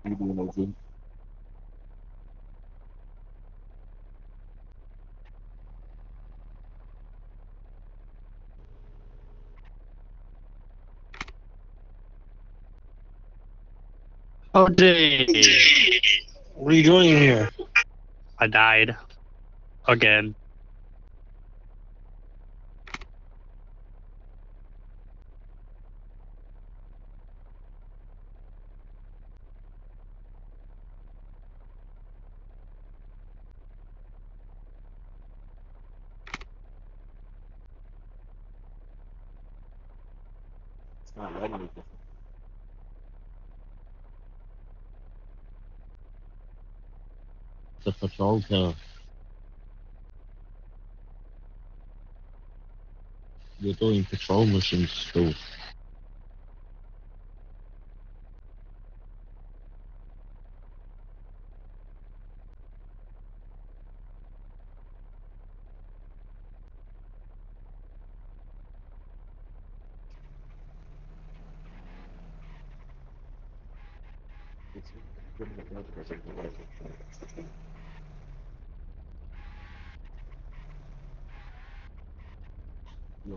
You doing okay? Oh, Jay, What are you doing here? I died again. It's not letting me. The patrol car. You're doing patrol missions still. Yeah.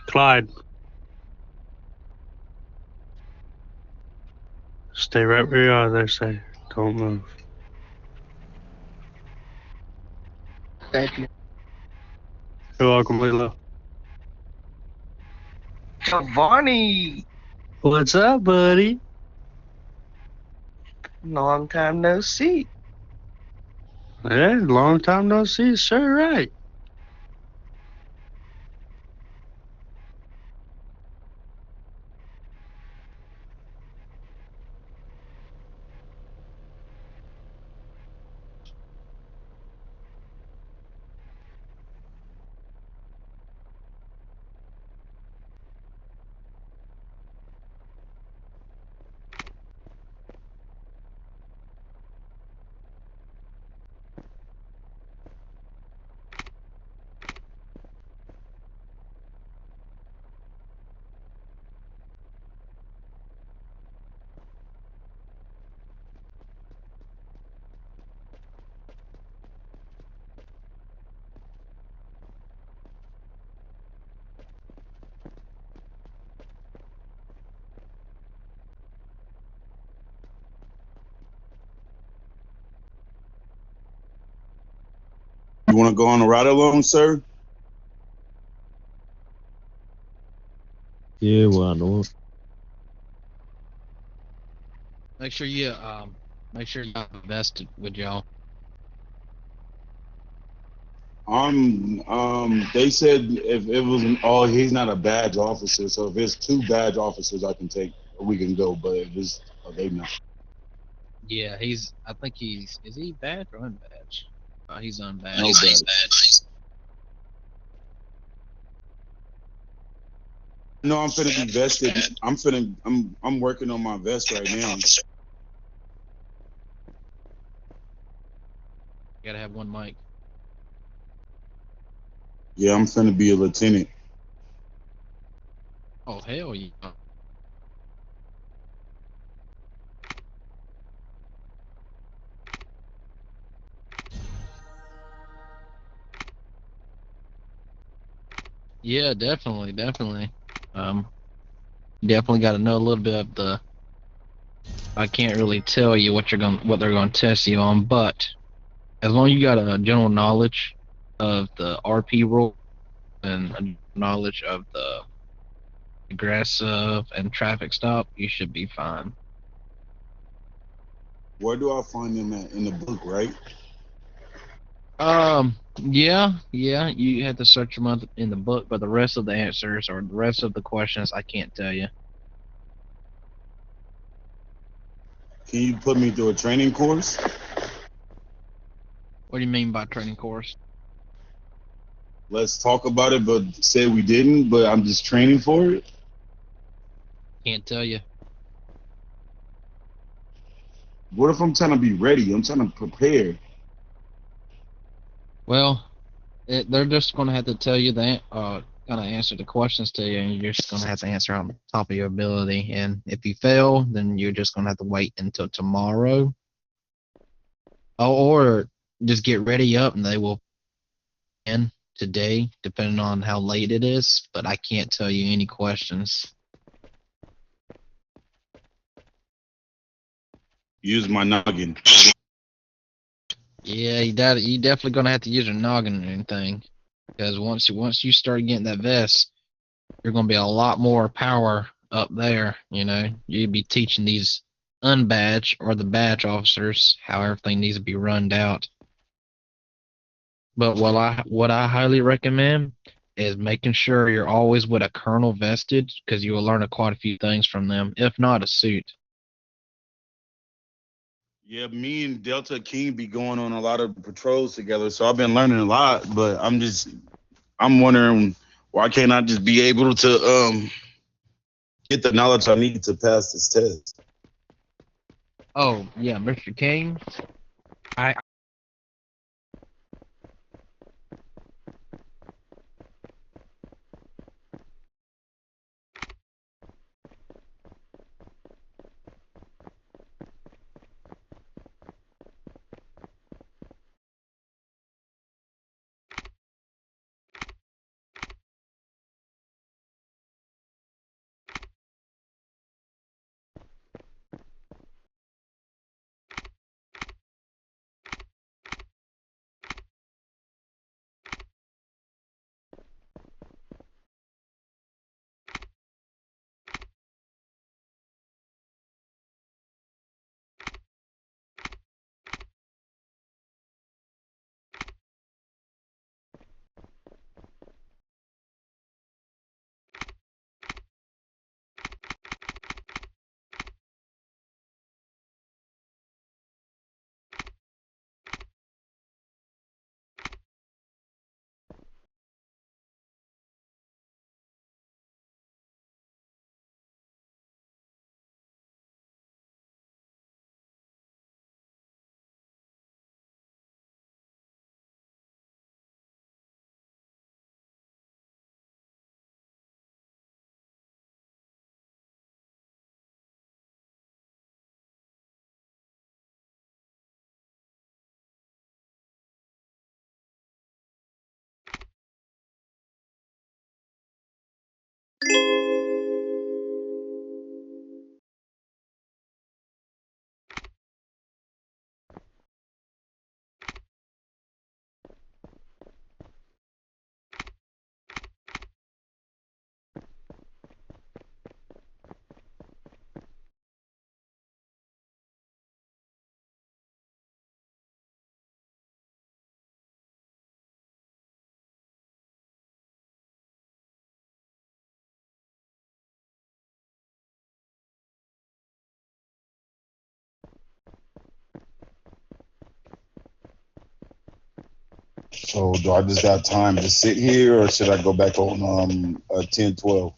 Clyde, stay right where you are there, say. Don't move. Thank you. You're welcome, Lilo. Giovanni! What's up, buddy? Long time no see. Yeah, long time no see, sure, right. You want to go on a ride along, sir? Yeah, why not? Make sure you invested with y'all. They said if it was oh, he's not a badge officer, so if it's two badge officers, I can take, we can go. But if it's, oh, they not. Yeah, I think is he badge or unbadged? He's No unbadged. badge. No, I'm finna be vested. I'm working on my vest right now. You gotta have one mic. Yeah, I'm finna be a lieutenant. Oh hell yeah. Yeah, definitely. Um, definitely got to know a little bit of the. I can't really tell you what they're gonna test you on, but as long as you got a general knowledge of the RP rule and a knowledge of the aggressive and traffic stop, you should be fine. Where do I find them at in the book, right? Yeah, you had to search them up in the book, but the rest of the answers or the rest of the questions, I can't tell you. Can you put me through a training course? What do you mean by training course? Let's talk about it, but say we didn't, but I'm just training for it. Can't tell you. What if I'm trying to be ready? I'm trying to prepare. Well, They're just going to have to tell you that, kind of answer the questions to you, and you're just going to have to answer on top of your ability. And if you fail, then you're just going to have to wait until tomorrow, or just get ready up, and they will end today, depending on how late it is. But I can't tell you any questions. Use my noggin. Yeah, you definitely going to have to use your noggin and anything, because once you start getting that vest, you're going to be a lot more power up there. You know, you'd be teaching these unbadge or the badge officers how everything needs to be runned out. But what I highly recommend is making sure you're always with a colonel vested, because you will learn quite a few things from them, if not a suit. Yeah, me and Delta King be going on a lot of patrols together, so I've been learning a lot. But I'm wondering why can't I just be able to get the knowledge I need to pass this test? Oh yeah, Mr. King, I So do I just got time to sit here, or should I go back on 10-12?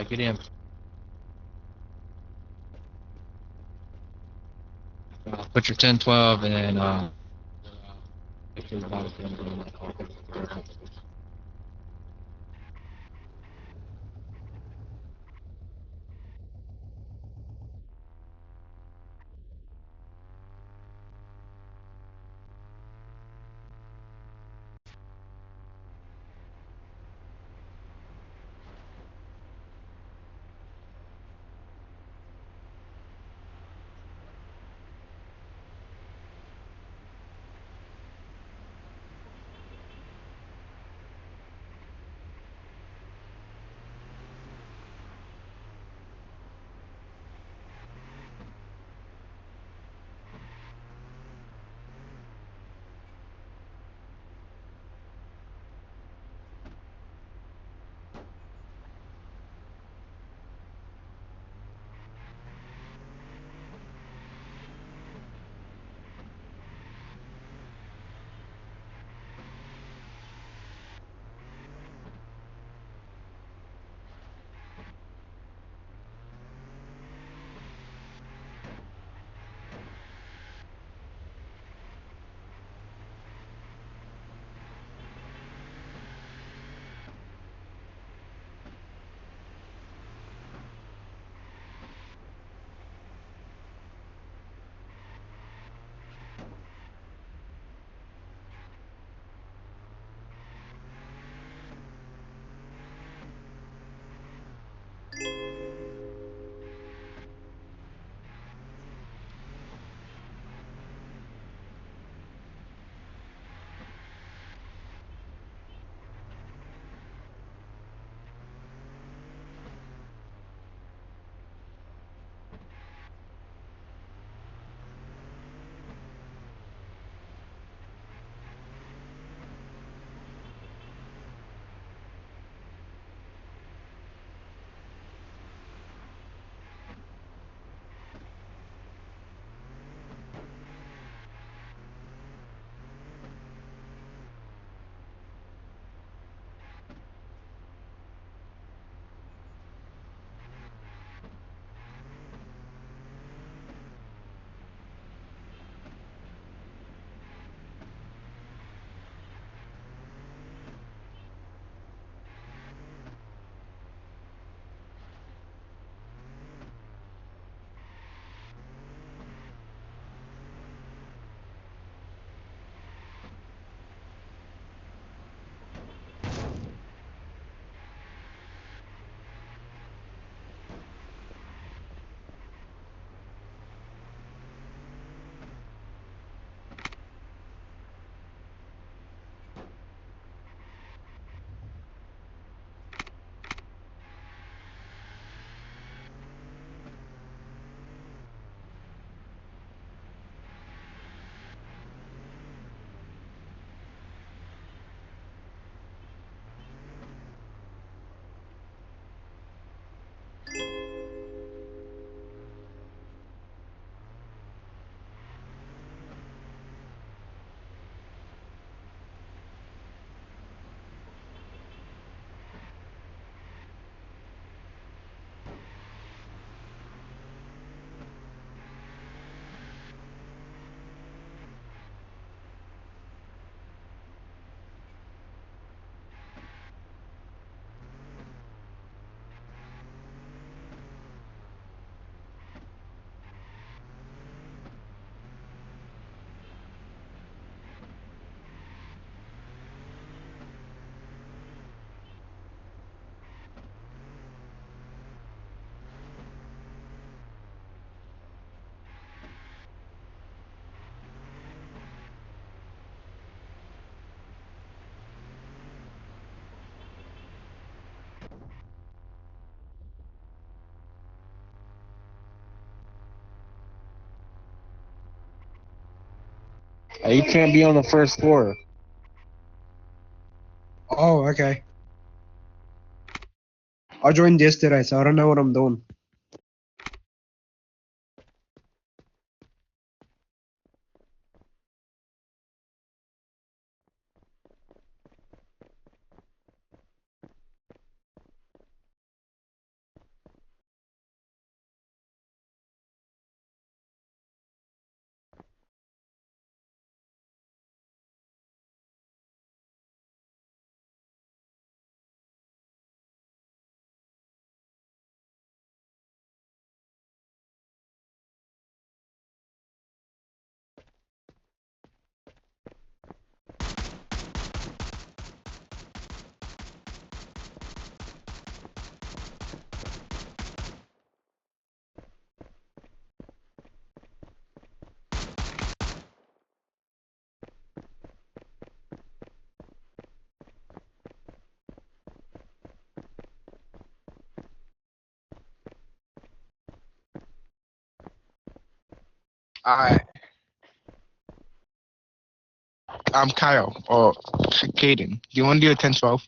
get in. Put your 10-12 and make sure the body's gonna go in that car. You can't be on the first floor. Oh, okay. I joined yesterday, so I don't know what I'm doing. Alright. I'm Kyle, or Caden. Do you want to do a 10-12?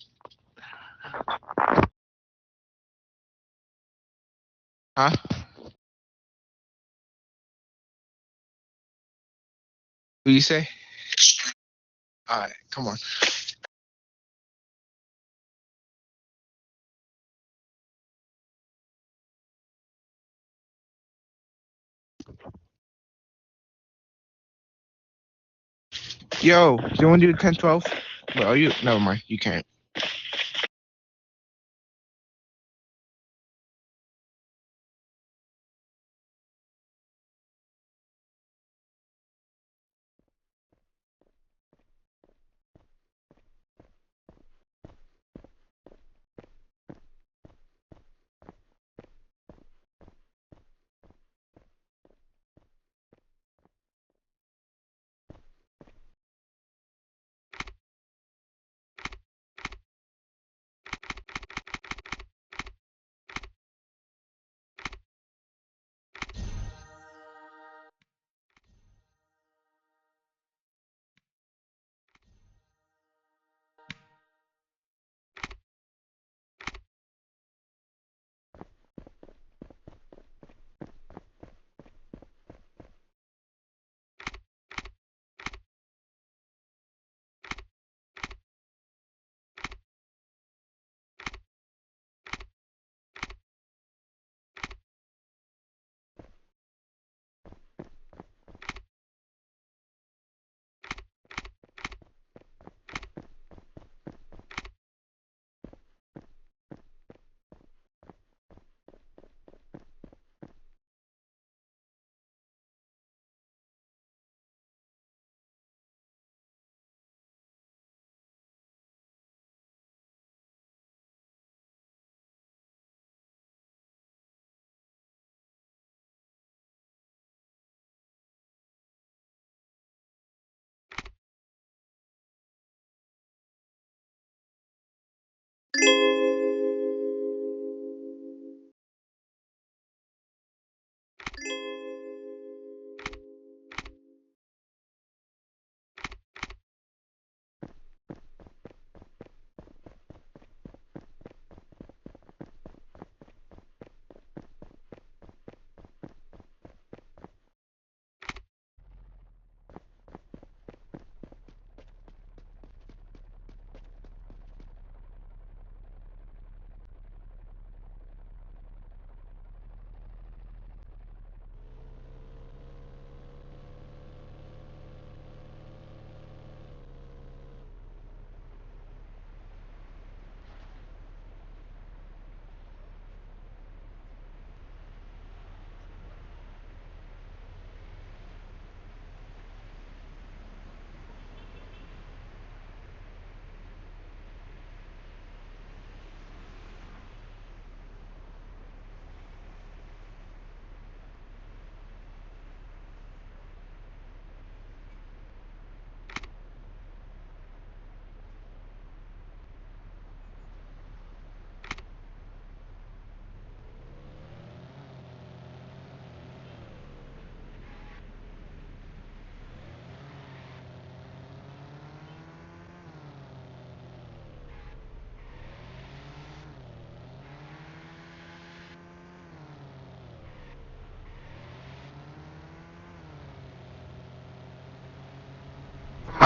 Huh? What you say? Alright, come on. Yo, do you want to do the 10-12? Well, you never mind. You can't.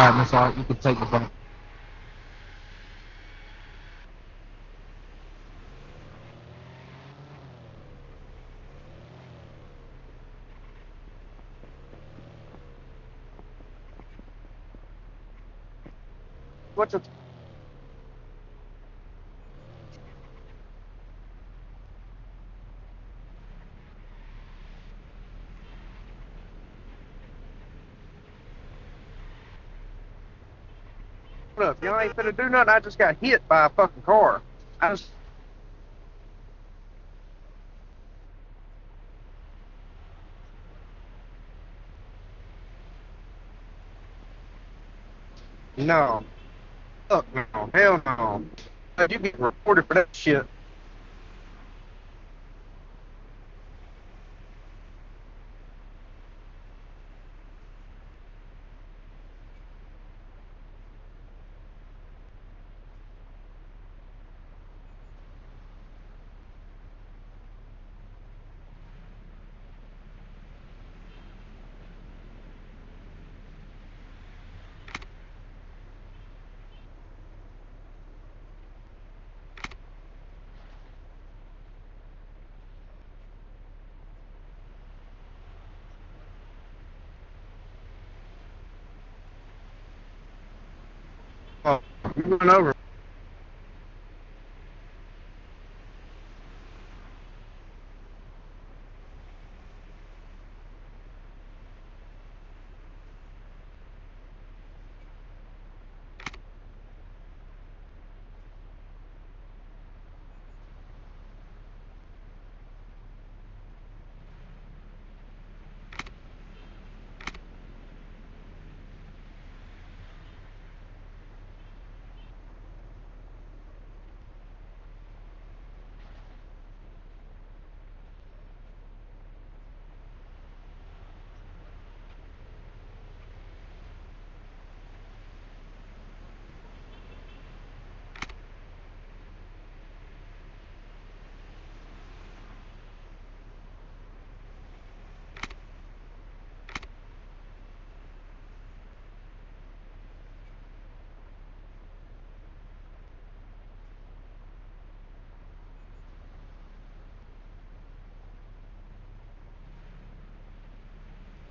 Alright, Miss Art, you can take the phone. What's it? Look, y'all ain't finna do nothing. I just got hit by a fucking car. I just. No. Fuck no. Hell no. You get reported for that shit. Oh, you went over.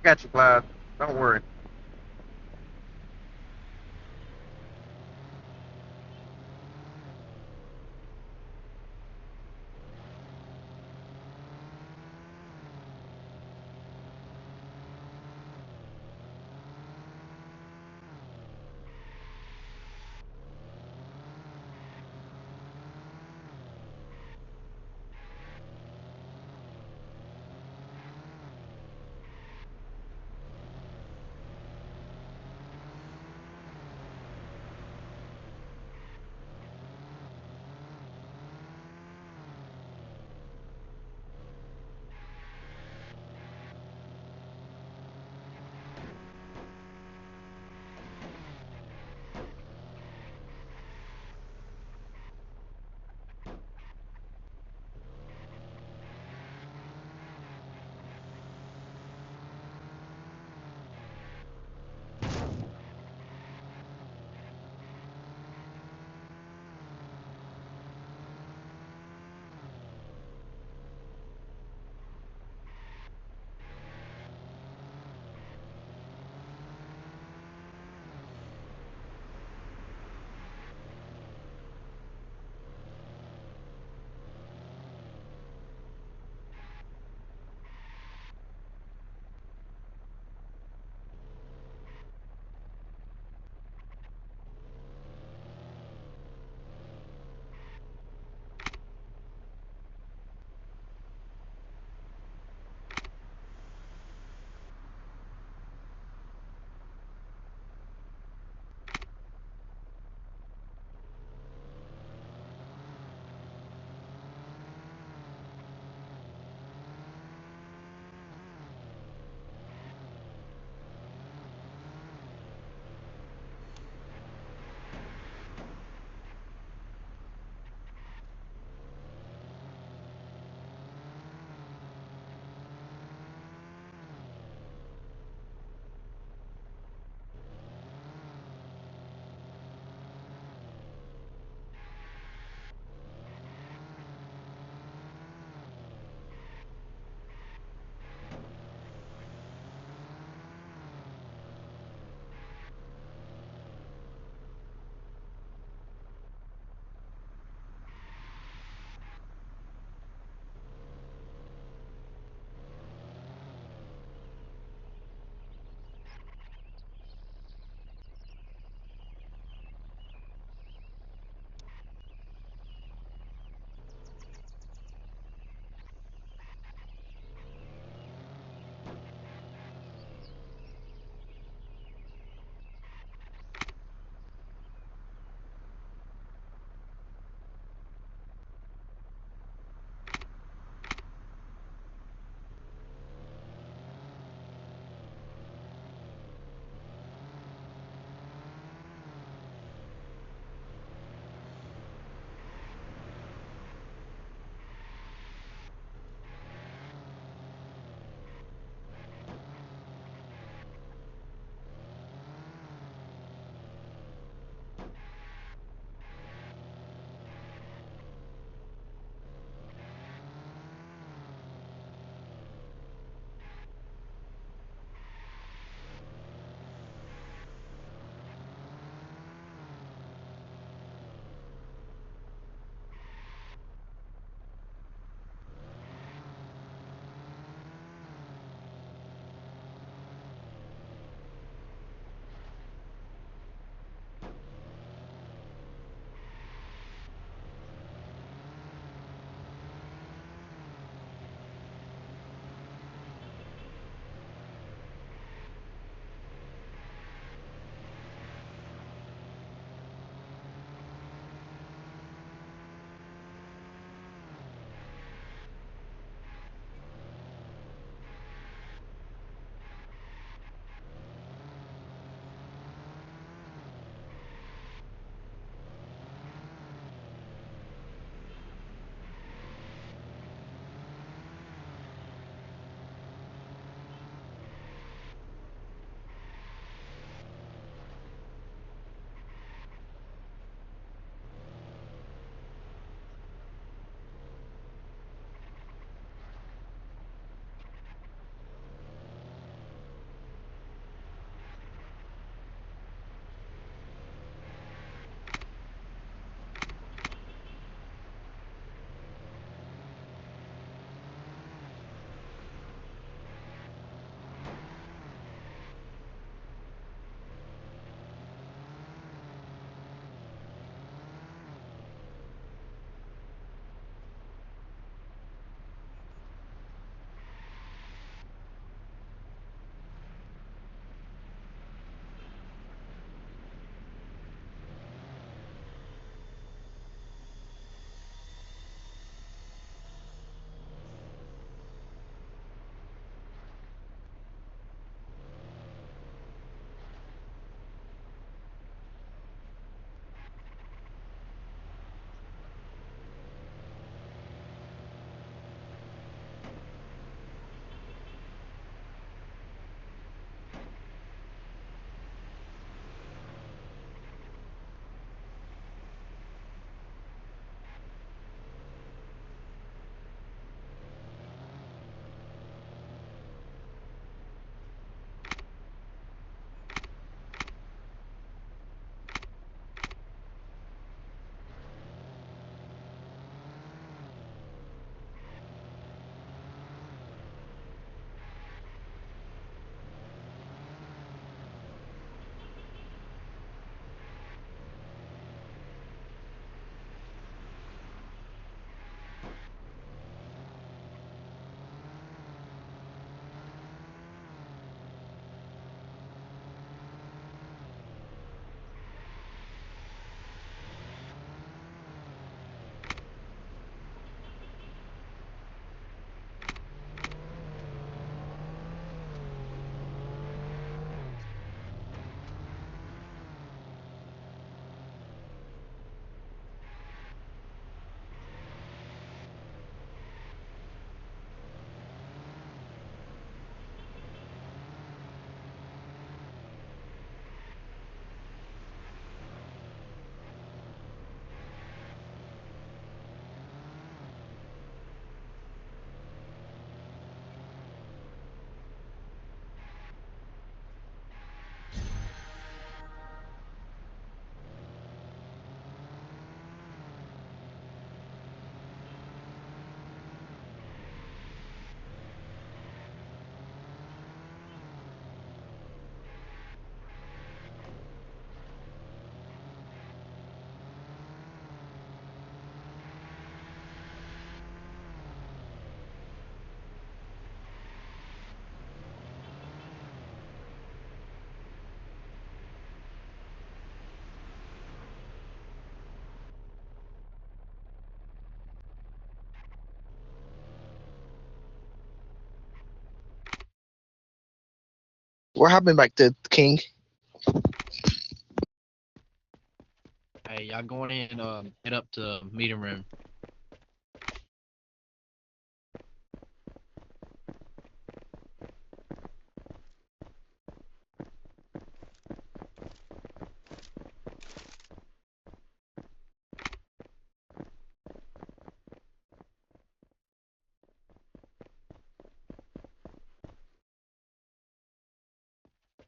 Got you, Clyde. Don't worry. What happened back to King? Hey, y'all going in, head up to meeting room.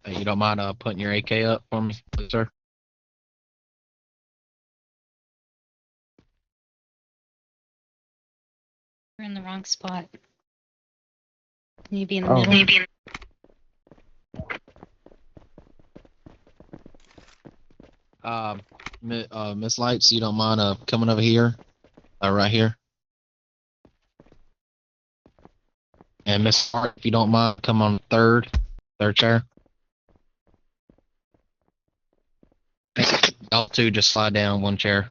Hey, you don't mind putting your AK up for me, please, sir? You're in the wrong spot. You need to be in the Oh. middle. Miss Lights, you don't mind coming over here, right here. And Miss Hart, if you don't mind, come on third chair. Y'all two just slide down one chair.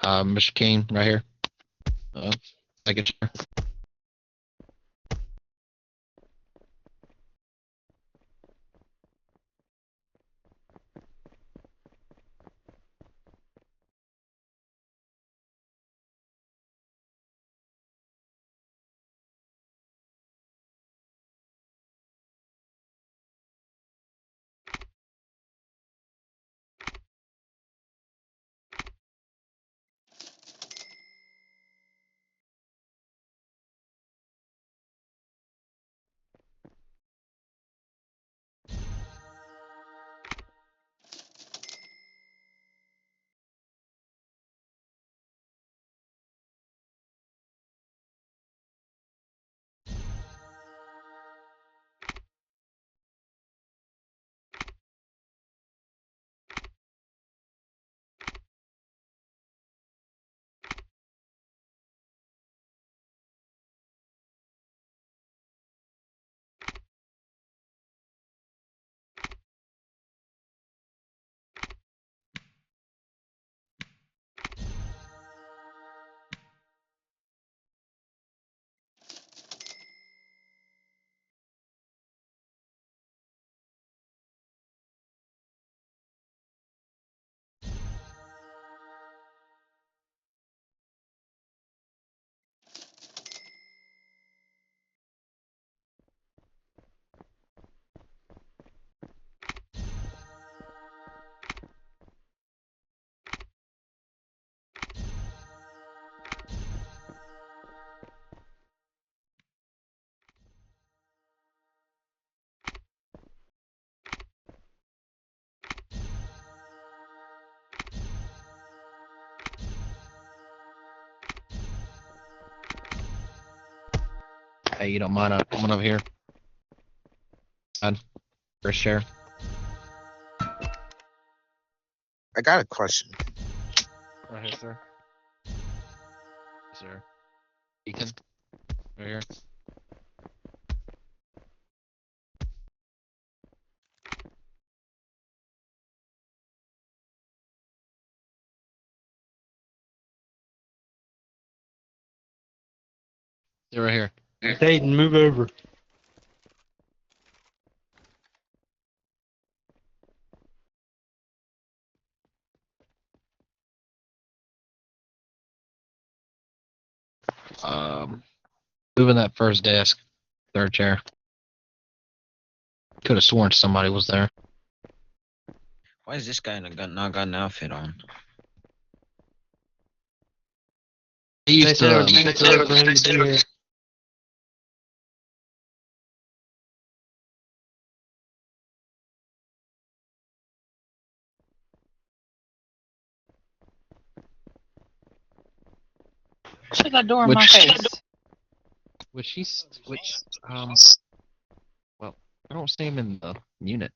Mr. King, right here. Second chair. Hey, you don't mind coming over here? First chair. I got a question. Right here, sir. Sir. Ethan. Right here. They're right here. Dayton, move over. Moving that first desk, third chair. Could have sworn somebody was there. Why is this guy not got an outfit on? He used to. Shut that door in my face. Well, I don't see him in the unit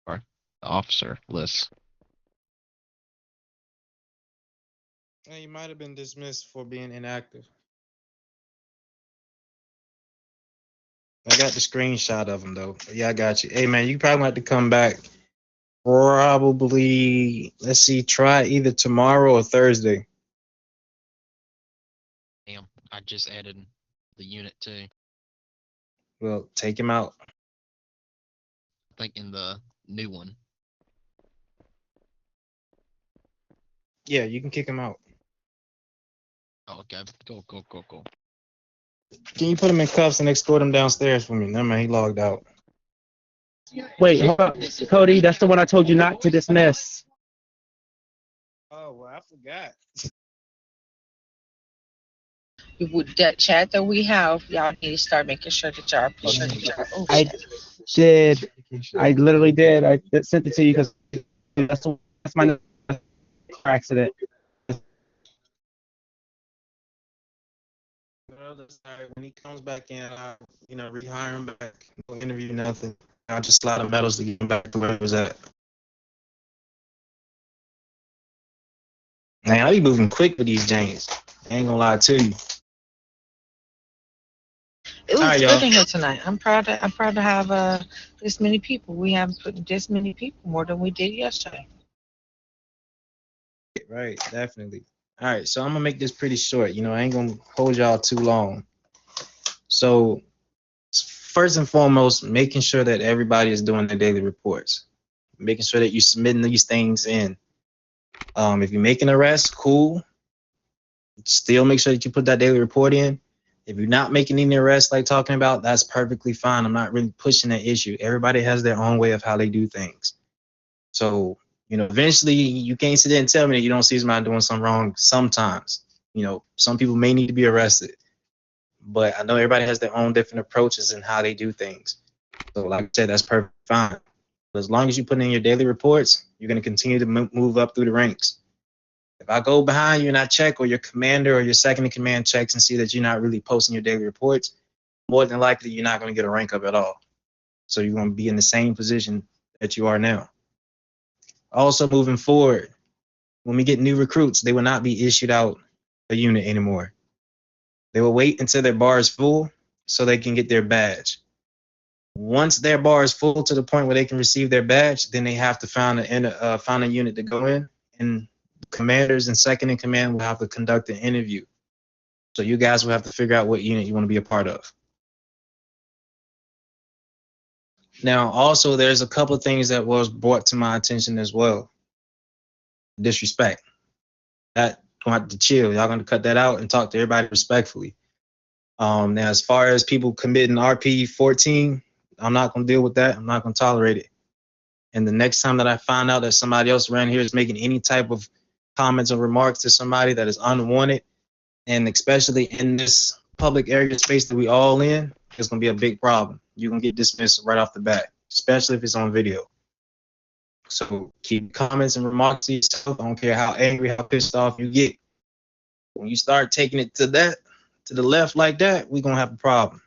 or the officer list. He might have been dismissed for being inactive. I got the screenshot of him though. Yeah, I got you. Hey man, you probably have to come back. Probably, let's see, try either tomorrow or Thursday. Damn, I just added the unit too. Well, take him out. I think in the new one. Yeah, you can kick him out. Oh, okay. Cool. Can you put him in cuffs and escort him downstairs for me? Never mind, he logged out. Wait, hold up. Cody, that's the one I told you not to dismiss. Oh, well, I forgot. With that chat that we have, y'all need to start making sure that y'all posting. I did. I literally did. I sent it to you because that's my car accident. When he comes back in, I'll, rehire him back. No interview, nothing. I'll just slide the medals to get him back to where he was at. Man, I be moving quick with these James. I ain't gonna lie to you. It was Alright, good y'all. in here tonight. I'm proud to have this many people. We haven't put this many people more than we did yesterday. Right, definitely. All right, so I'm gonna make this pretty short. I ain't gonna hold y'all too long. So first and foremost, making sure that everybody is doing their daily reports, making sure that you're submitting these things in. If you make an arrest, cool. Still make sure that you put that daily report in. If you're not making any arrests like talking about, that's perfectly fine. I'm not really pushing that issue. Everybody has their own way of how they do things. So, eventually you can't sit there and tell me that you don't see somebody doing something wrong sometimes. Some people may need to be arrested. But I know everybody has their own different approaches and how they do things. So like I said, that's perfectly fine. But as long as you put in your daily reports, you're going to continue to move up through the ranks. If I go behind you and I check, or your commander or your second in command checks and see that you're not really posting your daily reports, more than likely you're not going to get a rank up at all. So you're going to be in the same position that you are now. Also, moving forward, when we get new recruits, they will not be issued out a unit anymore. They will wait until their bar is full so they can get their badge. Once their bar is full to the point where they can receive their badge, then they have to find a unit to go in, and commanders and second in command will have to conduct an interview. So you guys will have to figure out what unit you want to be a part of. Now, also, there's a couple of things that was brought to my attention as well. Disrespect. That gonna have to chill. Y'all gonna cut that out and talk to everybody respectfully. Now, as far as people committing RP 14, I'm not gonna deal with that. I'm not gonna tolerate it. And the next time that I find out that somebody else around here is making any type of comments or remarks to somebody that is unwanted, and especially in this public area space that we all in, it's gonna be a big problem. You're gonna get dismissed right off the bat, especially if it's on video. So keep comments and remarks to yourself. I don't care how angry, how pissed off you get. When you start taking it to the left like that, we're gonna have a problem.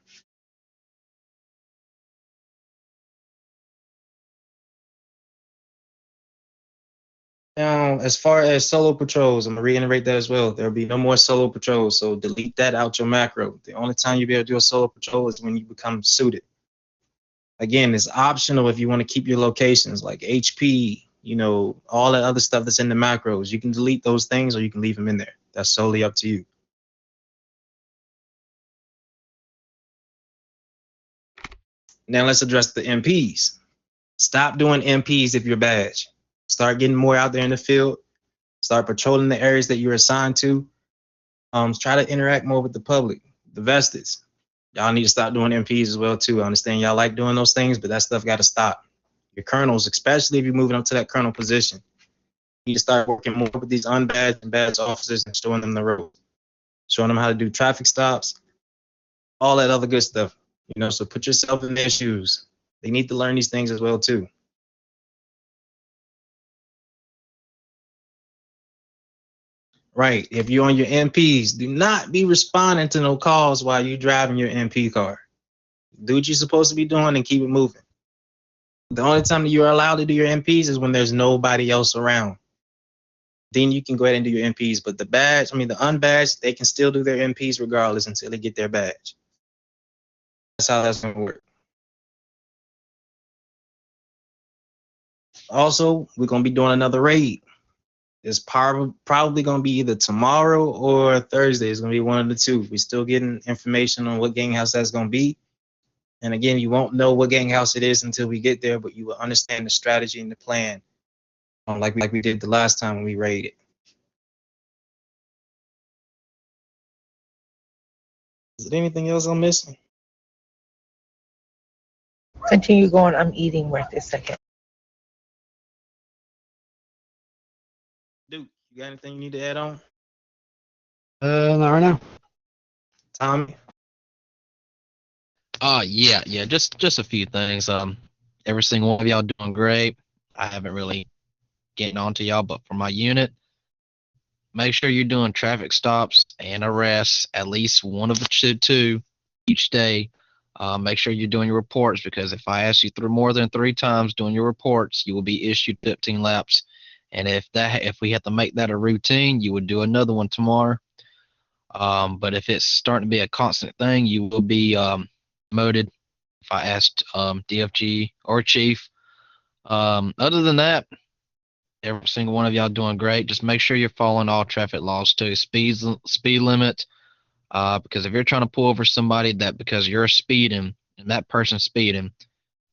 Now, as far as solo patrols, I'm gonna reiterate that as well. There'll be no more solo patrols, so delete that out your macro. The only time you'll be able to do a solo patrol is when you become suited. Again, it's optional if you want to keep your locations like HP, all that other stuff that's in the macros. You can delete those things or you can leave them in there. That's solely up to you. Now let's address the MPs. Stop doing MPs if you're badge. Start getting more out there in the field. Start patrolling the areas that you're assigned to. Try to interact more with the public, the vested. Y'all need to stop doing MPs as well too. I understand y'all like doing those things, but that stuff got to stop. Your colonels, especially if you're moving up to that colonel position, you need to start working more with these unbadged and badged officers and showing them the road, showing them how to do traffic stops, all that other good stuff. So put yourself in their shoes. They need to learn these things as well too. Right. If you're on your MPs, do not be responding to no calls while you're driving your MP car. Do what you're supposed to be doing and keep it moving. The only time that you're allowed to do your MPs is when there's nobody else around. Then you can go ahead and do your MPs. But the unbadged, they can still do their MPs regardless until they get their badge. That's how that's going to work. Also, we're going to be doing another raid. It's probably going to be either tomorrow or Thursday. It's going to be one of the two. We're still getting information on what gang house that's going to be. And again, you won't know what gang house it is until we get there, but you will understand the strategy and the plan, like we did the last time when we raided. Is there anything else I'm missing? Continue going. I'm eating right this second. Duke, you got anything you need to add on? Not right now. Tommy? Yeah, just a few things. Every single one of y'all doing great. I haven't really getting on to y'all, but for my unit, make sure you're doing traffic stops and arrests, at least one of the two each day. Make sure you're doing your reports, because if I ask you through more than 3 times doing your reports, you will be issued 15 laps. And if we have to make that a routine, you would do another one tomorrow. But if it's starting to be a constant thing, you will be demoted. If I asked DFG or Chief. Other than that, every single one of y'all doing great. Just make sure you're following all traffic laws too. Speed limit. Because if you're trying to pull over somebody that because you're speeding and that person's speeding,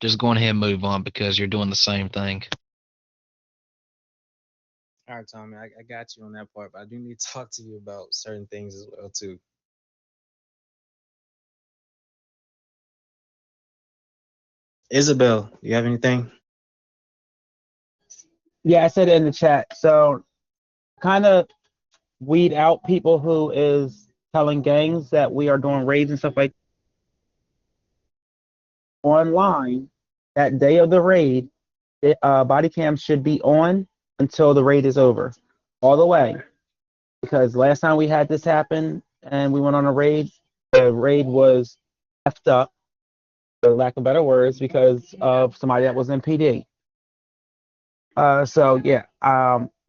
just go ahead and move on, because you're doing the same thing. All right, Tommy, I got you on that part, but I do need to talk to you about certain things as well too. Isabel, you have anything? Yeah, I said it in the chat. So kind of weed out people who is telling gangs that we are doing raids and stuff like online. That day of the raid, body cams should be on until the raid is over, all the way. Because last time we had this happen and we went on a raid, the raid was effed up, for lack of better words, because of somebody that was in PD. So yeah,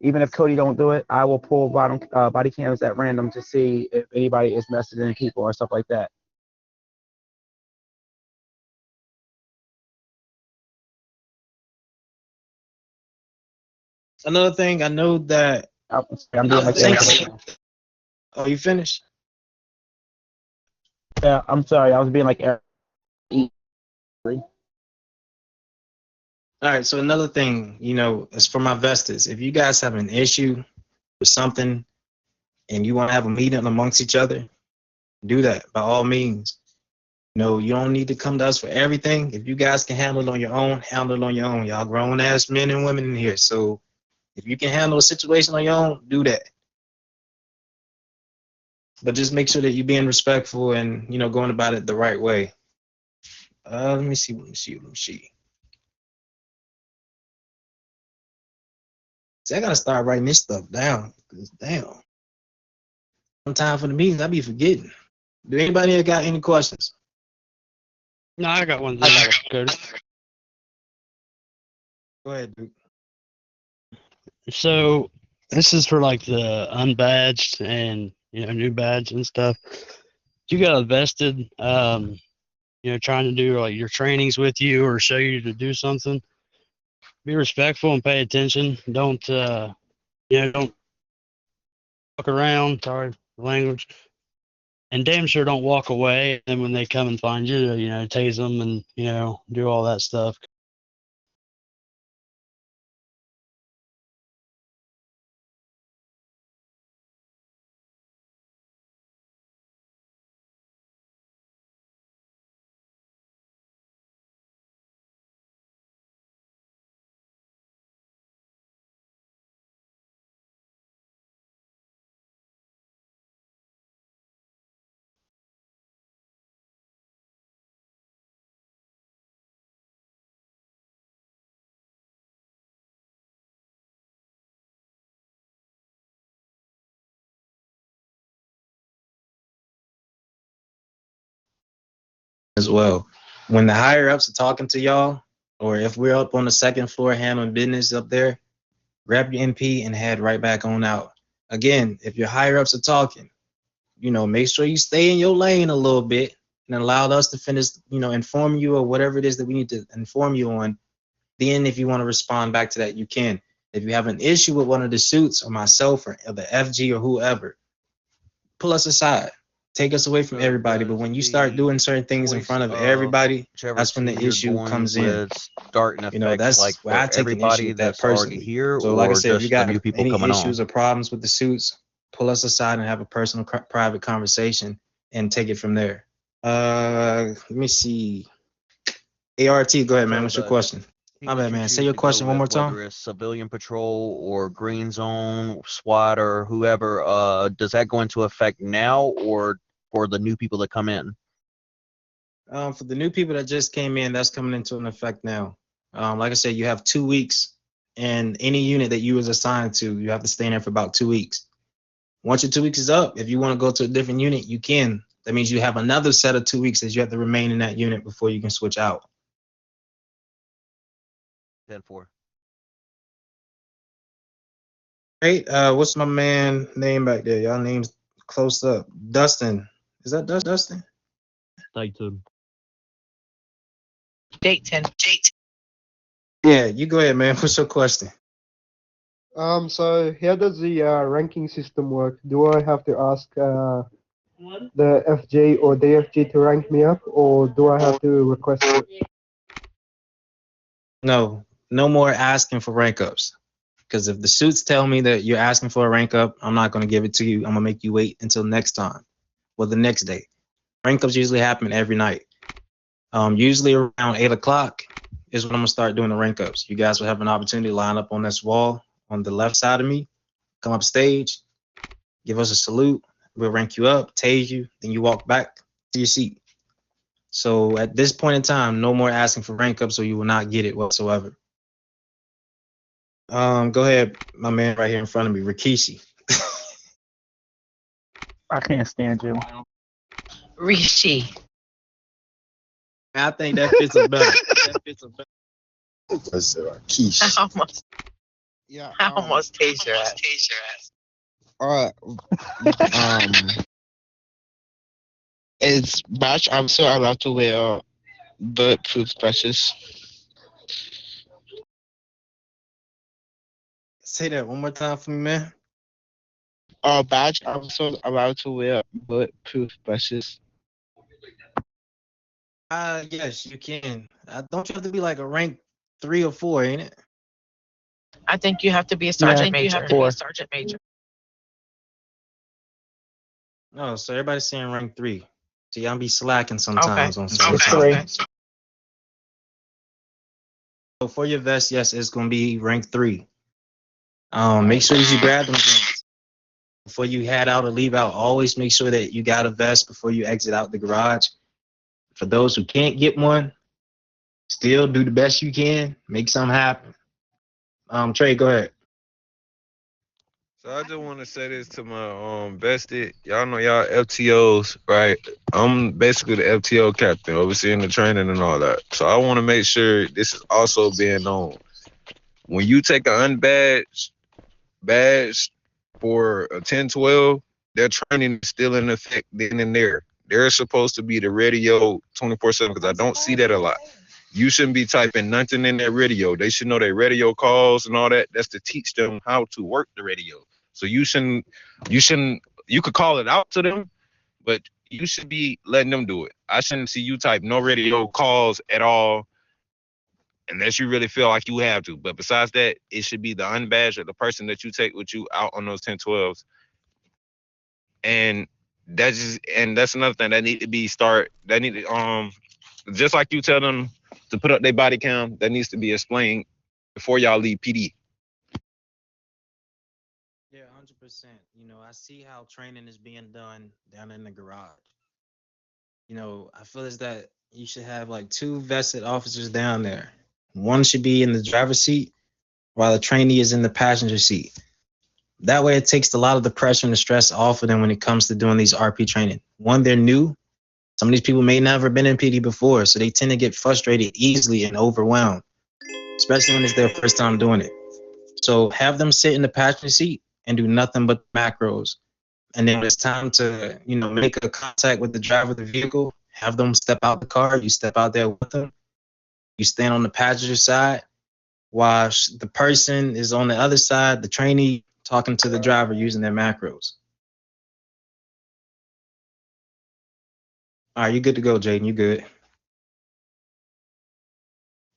even if Cody don't do it, I will pull body cams at random to see if anybody is messaging people or stuff like that. Another thing, I know that I'm doing like that. Oh, you finished? Yeah, I'm sorry, I was being like. All right, so another thing, is for my vestors. If you guys have an issue with something and you want to have a meeting amongst each other, do that by all means. You don't need to come to us for everything. If you guys can handle it on your own, handle it on your own. Y'all grown ass men and women in here. So if you can handle a situation on your own, do that. But just make sure that you're being respectful and, going about it the right way. Let me see. See, I gotta start writing this stuff down. Cause damn, time for the meetings, I be forgetting. Do anybody here got any questions? No, I got one. Good. Go ahead, Duke. So this is for like the unbadged and new badge and stuff. You got a vested, trying to do like your trainings with you or show you to do something. Be respectful and pay attention. Don't don't walk around. Sorry for language. And damn sure don't walk away. And when they come and find you, tase them and do all that stuff. As well. When the higher ups are talking to y'all, or if we're up on the second floor handling business up there, grab your MP and head right back on out. Again, if your higher ups are talking, make sure you stay in your lane a little bit and allow us to finish, inform you or whatever it is that we need to inform you on. Then if you want to respond back to that, you can. If you have an issue with one of the suits or myself or the FG or whoever, pull us aside. take us away from everybody. But when you start doing certain things in front of everybody, that's when the issue comes in. Starting You know, that's like where I for take an issue everybody with that that's already personally. here, So, like I or said, if you just the got new people any coming issues on. or problems with the suits, pull us aside and have a personal, private conversation and take it from there. Let me see. ART, go ahead, man. What's your question? My bad, man. Say your question one more time. Whether it's civilian patrol or green zone, SWAT, or whoever, does that go into effect now, or for the new people that come in? For the new people that just came in, that's coming into an effect now. Like I said, you have 2 weeks, and any unit that you was assigned to, you have to stay in there for about 2 weeks. Once your 2 weeks is up, if you want to go to a different unit, you can. That means you have another set of 2 weeks that you have to remain in that unit before you can switch out. 10-4. Great. What's my man name back there? Y'all names close up. Dustin. Is that Dustin? Dayton. Dayton. Yeah, you go ahead, man. What's your question? So how does the ranking system work? Do I have to ask the FG or DFG to rank me up, or do I have to request it? No more asking for rank ups. Because if the suits tell me that you're asking for a rank up, I'm not going to give it to you. I'm going to make you wait until next time or the next day. Rank ups usually happen every night. Usually around 8 o'clock is when I'm going to start doing the rank ups. You guys will have an opportunity to line up on this wall on the left side of me, come up stage, give us a salute. We'll rank you up, tase you, then you walk back to your seat. So at this point in time, no more asking for rank ups, or you will not get it whatsoever. Go ahead, my man right here in front of me, Rikishi. I can't stand you. Rishi. I think that fits it better. That's Quiche. I almost, Yeah. I almost tased your ass. All right. Is Batch also allowed to wear bulletproof dresses? Say that one more time for me, man. Badge also allowed to wear bulletproof dresses? Yes, you can. Don't you have to be like a rank 3 or 4, ain't it? I think you have to be a sergeant major. You have to be a sergeant major. No, so everybody's saying rank 3. See, I'll be slacking sometimes on It's certain 3. So for your vest, yes, it's gonna be rank 3. Make sure you grab them things before you head out or leave out. Always make sure that you got a vest before you exit out the garage. For those who can't get one, still do the best you can. Make something happen. Trey, go ahead. So I just want to say this to my vested. Y'all know y'all FTOs, right? I'm basically the FTO captain, overseeing the training and all that. So I want to make sure this is also being known. When you take an unbadged badge for a 10-12, their training is still in effect then and there. They're supposed to be the radio 24/7 because I don't see that a lot. You shouldn't be typing nothing in their radio. They should know their radio calls and all that. That's to teach them how to work the radio. So you could call it out to them, but you should be letting them do it. I shouldn't see you type no radio calls at all unless you really feel like you have to. But besides that, it should be the unbadged or the person that you take with you out on those 10-12s. And that's another thing that need to be just like you tell them to put up their body cam, that needs to be explained before y'all leave PD. Yeah, 100%. You know, I see how training is being done down in the garage. You know, I feel as that you should have like 2 vested officers down there. One should be in the driver's seat while the trainee is in the passenger seat. That way it takes a lot of the pressure and the stress off of them when it comes to doing these RP training. One, they're new. Some of these people may never been in PD before, so they tend to get frustrated easily and overwhelmed, especially when it's their first time doing it. So have them sit in the passenger seat and do nothing but macros. And then when it's time to, make a contact with the driver of the vehicle, have them step out the car. You step out there with them. You stand on the passenger side while the person is on the other side, the trainee, talking to the driver using their macros. All right, you good to go, Jaden. You good.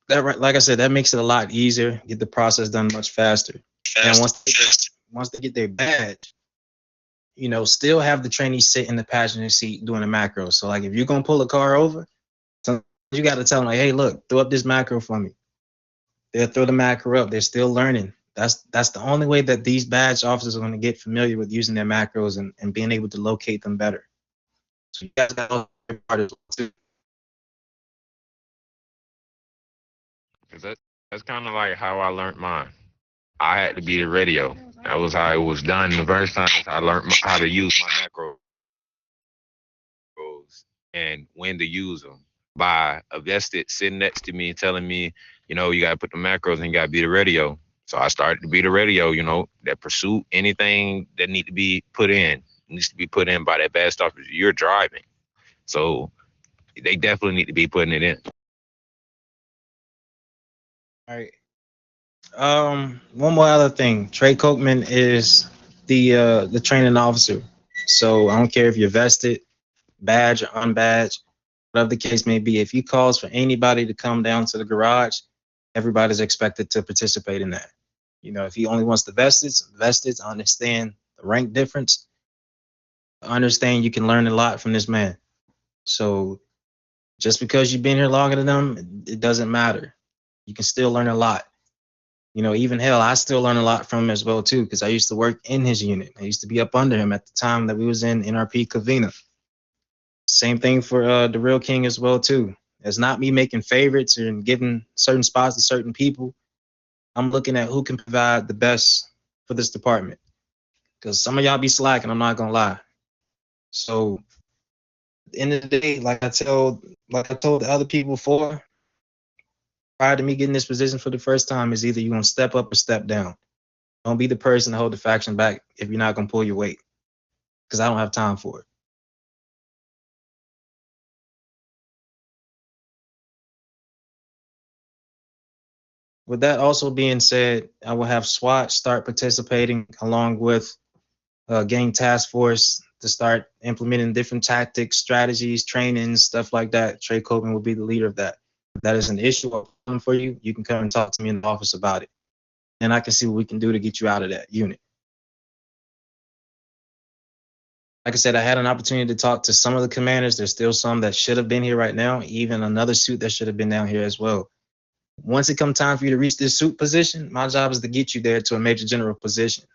Like I said, that makes it a lot easier. Get the process done much faster. And once they get their badge, you know, still have the trainees sit in the passenger seat doing the macro. So like, if you're gonna pull a car over, you got to tell them like, hey, look, throw up this macro for me. They'll throw the macro up. They're still learning. That's the only way that these badge officers are going to get familiar with using their macros and being able to locate them better. So you guys got to know part of it too. That's kind of like how I learned mine. I had to be the radio. That was how it was done the first time. I learned how to use my macros and when to use them by a vested sitting next to me telling me, you know, you got to put the macros and you got to be the radio. So I started to be the radio, you know, that pursuit, anything that need to be put in needs to be put in by that badge officer. You're driving. So they definitely need to be putting it in. All right. One more other thing. Trey Copeman is the training officer. So I don't care if you're vested, badge or unbadged, whatever the case may be. If he calls for anybody to come down to the garage, everybody's expected to participate in that. You know, if he only wants the vested, understand the rank difference. Understand you can learn a lot from this man. So just because you've been here longer than them, it doesn't matter. You can still learn a lot. You know, even hell, I still learn a lot from him as well too, because I used to work in his unit. I used to be up under him at the time that we was in NRP Covina. Same thing for the Real King as well too. It's not me making favorites and giving certain spots to certain people. I'm looking at who can provide the best for this department. Because some of y'all be slacking, I'm not gonna lie. So at the end of the day, like I told the other people before, prior to me getting this position for the first time, is either you're gonna step up or step down. Don't be the person to hold the faction back if you're not gonna pull your weight. Because I don't have time for it. With that also being said, I will have SWAT start participating along with gang task force to start implementing different tactics, strategies, trainings, stuff like that. Trey Copeman will be the leader of that. If that is an issue or problem for you, you can come and talk to me in the office about it. And I can see what we can do to get you out of that unit. Like I said, I had an opportunity to talk to some of the commanders. There's still some that should have been here right now, even another suit that should have been down here as well. Once it comes time for you to reach this suit position, my job is to get you there to a major general position.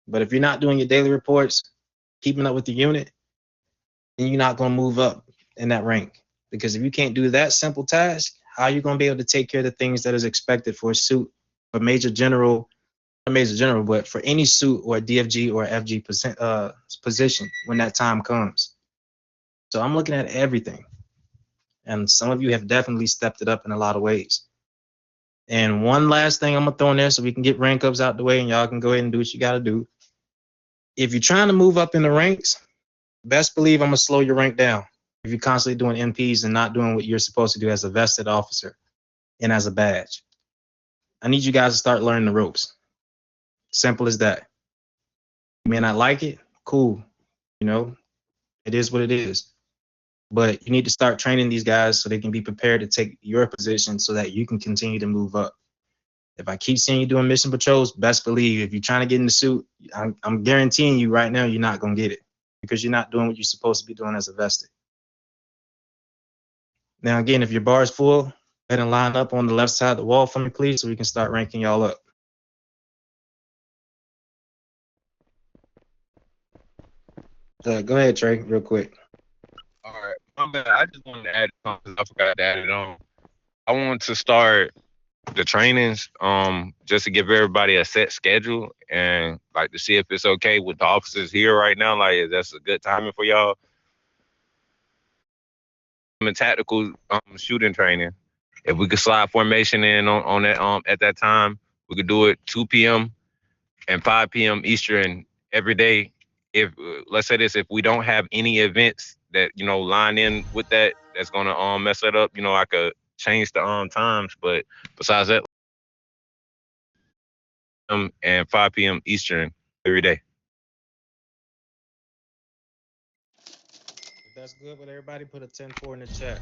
But if you're not doing your daily reports, keeping up with the unit, then you're not going to move up in that rank. Because if you can't do that simple task, how are you going to be able to take care of the things that is expected for a suit, a major general, not major general, but for any suit or DFG or FG position when that time comes? So I'm looking at everything. And some of you have definitely stepped it up in a lot of ways. And one last thing I'm going to throw in there so we can get rank ups out the way and y'all can go ahead and do what you got to do. If you're trying to move up in the ranks, best believe I'm going to slow your rank down. If you're constantly doing MPs and not doing what you're supposed to do as a vested officer and as a badge. I need you guys to start learning the ropes. Simple as that. You may not like it. Cool. You know, it is what it is. But you need to start training these guys so they can be prepared to take your position so that you can continue to move up. If I keep seeing you doing mission patrols, best believe if you're trying to get in the suit, I'm guaranteeing you right now you're not going to get it because you're not doing what you're supposed to be doing as a vested. Now, again, if your bar is full, go ahead and line up on the left side of the wall for me, please, so we can start ranking y'all up. Go ahead, Trey, real quick. All right. My bad. I just wanted to add something. I forgot to add it on. I want to start the trainings just to give everybody a set schedule and like to see if it's okay with the officers here right now. Like, if that's a good timing for y'all. In tactical shooting training. If we could slide formation in on that at that time, we could do it 2 p.m. and 5 p.m. Eastern every day. If let's say this, if we don't have any events that line in with that, that's gonna mess it up. I could change the times, but besides that, and 5 p.m. Eastern every day. That's good, but everybody put a 10-4 in the chat.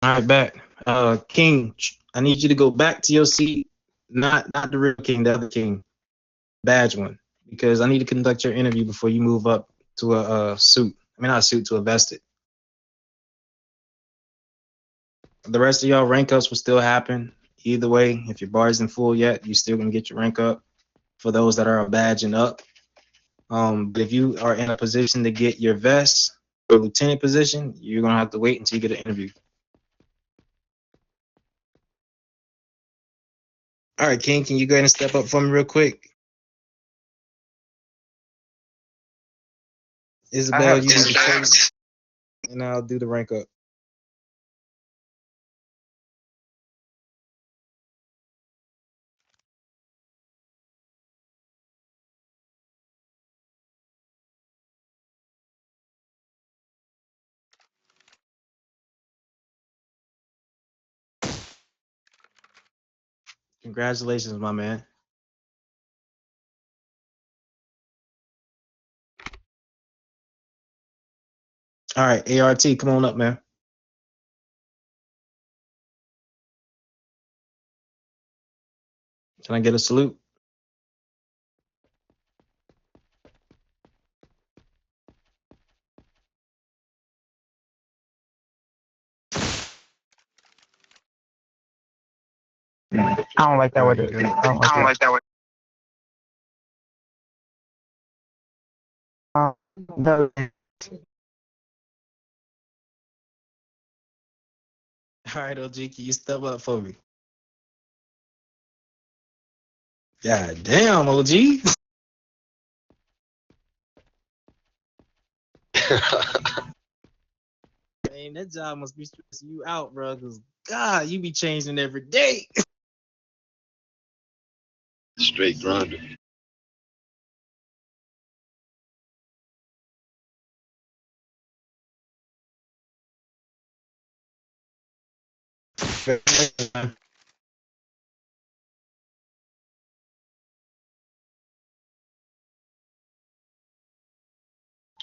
All right, back. King, I need you to go back to your seat. Not the real king, the other king. Badge one. Because I need to conduct your interview before you move up to a suit. I mean, not a suit, to a vested. The rest of y'all rank ups will still happen. Either way, if your bar isn't full yet, you still gonna get your rank up for those that are a badge and up. But if you are in a position to get your vest or lieutenant position, you're gonna have to wait until you get an interview. All right, King, can you go ahead and step up for me real quick? Isabel, you need to take, and I'll do the rank up. Congratulations, my man. All right, ART, come on up, man. Can I get a salute? I don't like that word. I don't like that word. No. All right, OG, can you step up for me? God damn, OG. Man, that job must be stressing you out, bro. Cause God, you be changing every day. Straight grinder.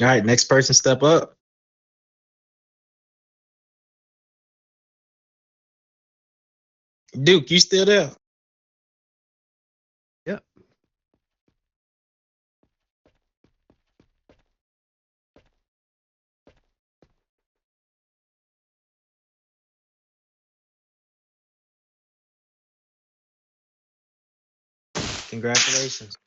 All right, next person step up. Duke, you still there? Yep. Congratulations.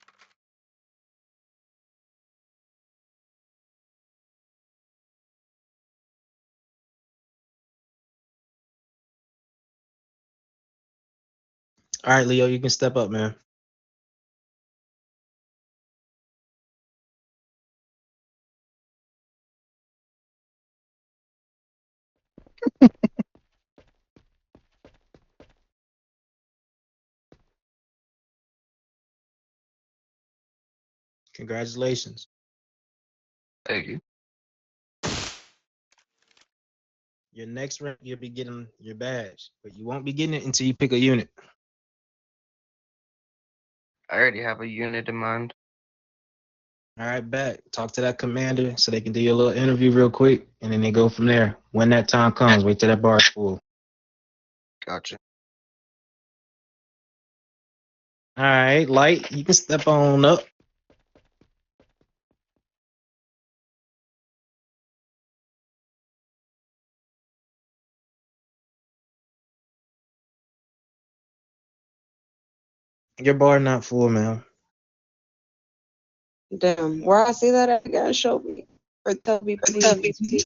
All right, Leo, you can step up, man. Congratulations. Thank you. Your next rank, you'll be getting your badge, but you won't be getting it until you pick a unit. I already have a unit in mind. All right, back. Talk to that commander so they can do your little interview real quick, and then they go from there. When that time comes, wait till that bar is full. Gotcha. All right, Light, you can step on up. Your bar not full, man. Damn, where I see that at again, show me. Or tell me, please.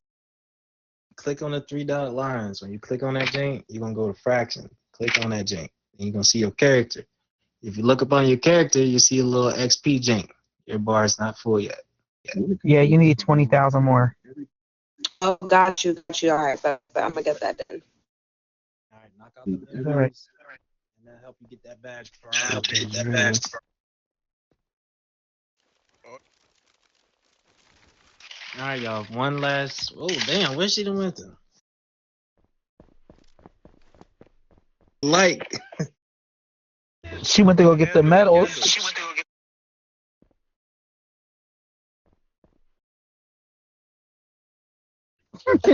Click on the 3-dot lines. When you click on that jank, you're going to go to fraction. Click on that jank, and you're going to see your character. If you look up on your character, you see a little XP jank. Your bar is not full yet. Yeah, you need 20,000 more. Oh, got you. All right, but I'm gonna get that done. All right, knock out the interviews, All right. and that'll help you get that badge. Get that badge. All right, y'all. One last. Oh, damn. Where she done went to? Like, She went to go get the medals.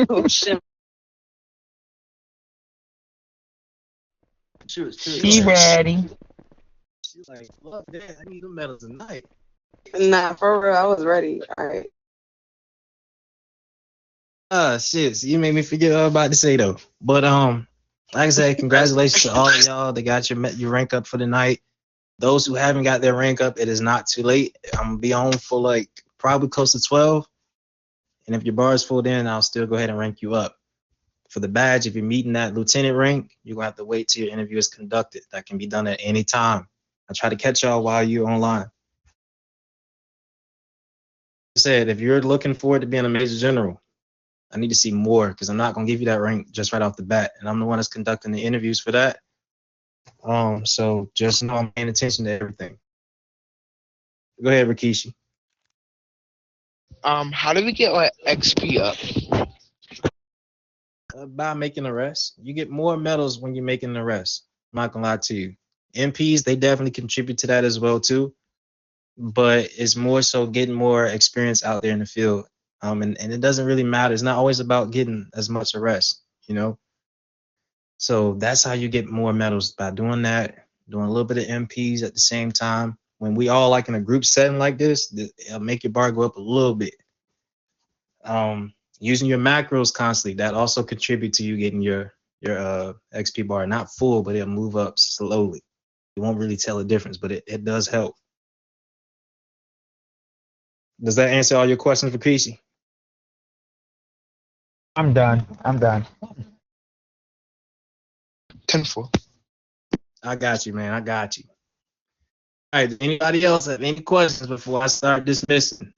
Oh shit. She ready. she's like, look, Dad, I need the medals tonight. Nah, for real, I was ready. All right. Shit. So you made me forget what I was about to say though. But like I said, congratulations to all of y'all that got your rank up for the night. Those who haven't got their rank up, it is not too late. I'm gonna be on for like probably close to 12. And if your bar is full, then I'll still go ahead and rank you up. For the badge, if you're meeting that lieutenant rank, you're gonna have to wait till your interview is conducted. That can be done at any time. I try to catch y'all while you're online. Like I said, if you're looking forward to being a major general, I need to see more because I'm not gonna give you that rank just right off the bat. And I'm the one that's conducting the interviews for that. So just know I'm paying attention to everything. Go ahead, Rikishi. How do we get like XP up? By making arrests. You get more medals when you're making an arrest. I'm not gonna lie to you. MPs, they definitely contribute to that as well too. But it's more so getting more experience out there in the field. And it doesn't really matter. It's not always about getting as much arrest, you know? So that's how you get more medals, by doing that, doing a little bit of MPs at the same time. When we all like in a group setting like this, it'll make your bar go up a little bit. Using your macros constantly, that also contribute to you getting your XP bar not full, but it'll move up slowly. You won't really tell a difference, but it does help. Does that answer all your questions, Rikishi? I'm done. 10-4. I got you, man. I got you. All right. Does anybody else have any questions before I start dismissing?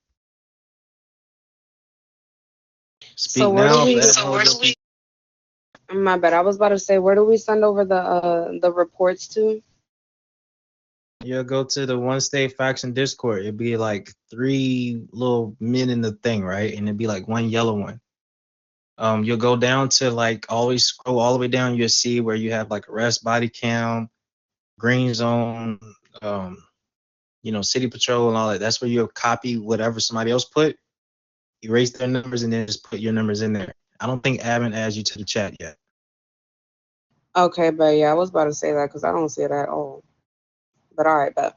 Speak So where now. do we? My bad. I was about to say, where do we send over the reports to? You'll go to the One State Faction Discord. It'd be like 3 little men in the thing, right? And it'd be like one yellow one. You'll go down to like always scroll all the way down. You'll see where you have like arrest, body cam, green zone, city patrol and all that. That's where you'll copy whatever somebody else put, erase their numbers, and then just put your numbers in there. I don't think admin adds you to the chat yet. Okay, but yeah, I was about to say that because I don't see it at all. But all right, bet.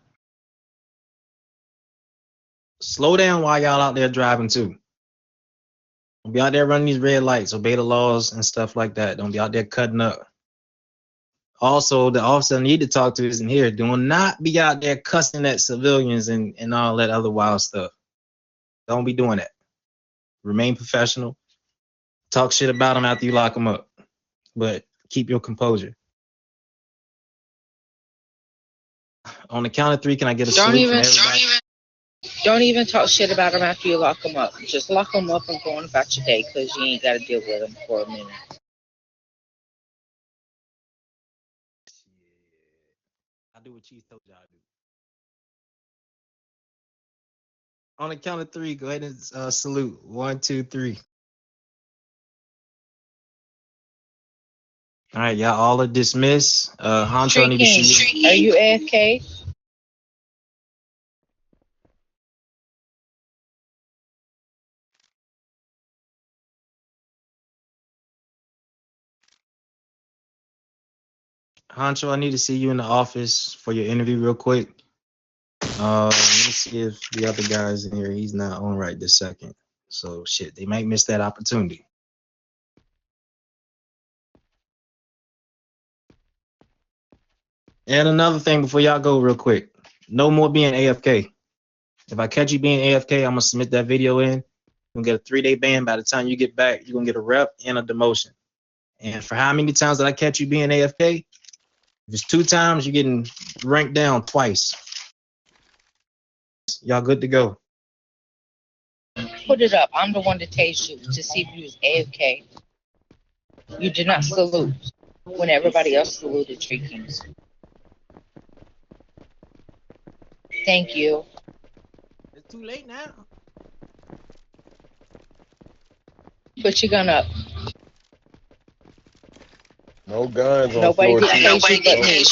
Slow down while y'all out there driving too. Don't be out there running these red lights, obey the laws and stuff like that. Don't be out there cutting up. Also, the officer I need to talk to isn't here. Do not be out there cussing at civilians and all that other wild stuff. Don't be doing that. Remain professional. Talk shit about them after you lock them up. But keep your composure. On the count of 3, can I get a salute from everybody? Don't even talk shit about them after you lock them up. Just lock them up and go on about your day because you ain't got to deal with them for a minute. I do what Chief told y'all to do. On the count of 3, go ahead and salute. 1, 2, 3. All right, y'all all are dismissed. Honcho, I need to see you. Are you AFK? Honcho, I need to see you in the office for your interview real quick. Let me see if the other guy's in here. He's not on right this second. So shit, they might miss that opportunity. And another thing before y'all go real quick. No more being AFK. If I catch you being AFK, I'm gonna submit that video in. You're gonna get a 3-day ban. By the time you get back, you're gonna get a rep and a demotion. And for how many times that I catch you being AFK? If it's 2 times, you're getting ranked down twice. Y'all good to go. Put it up. I'm the one to taste you to see if you was AFK. You did not salute when everybody else saluted Tree Kings. Thank you. It's too late now. Put your gun up. No guns on Nobody floor didn't two. tase you but me.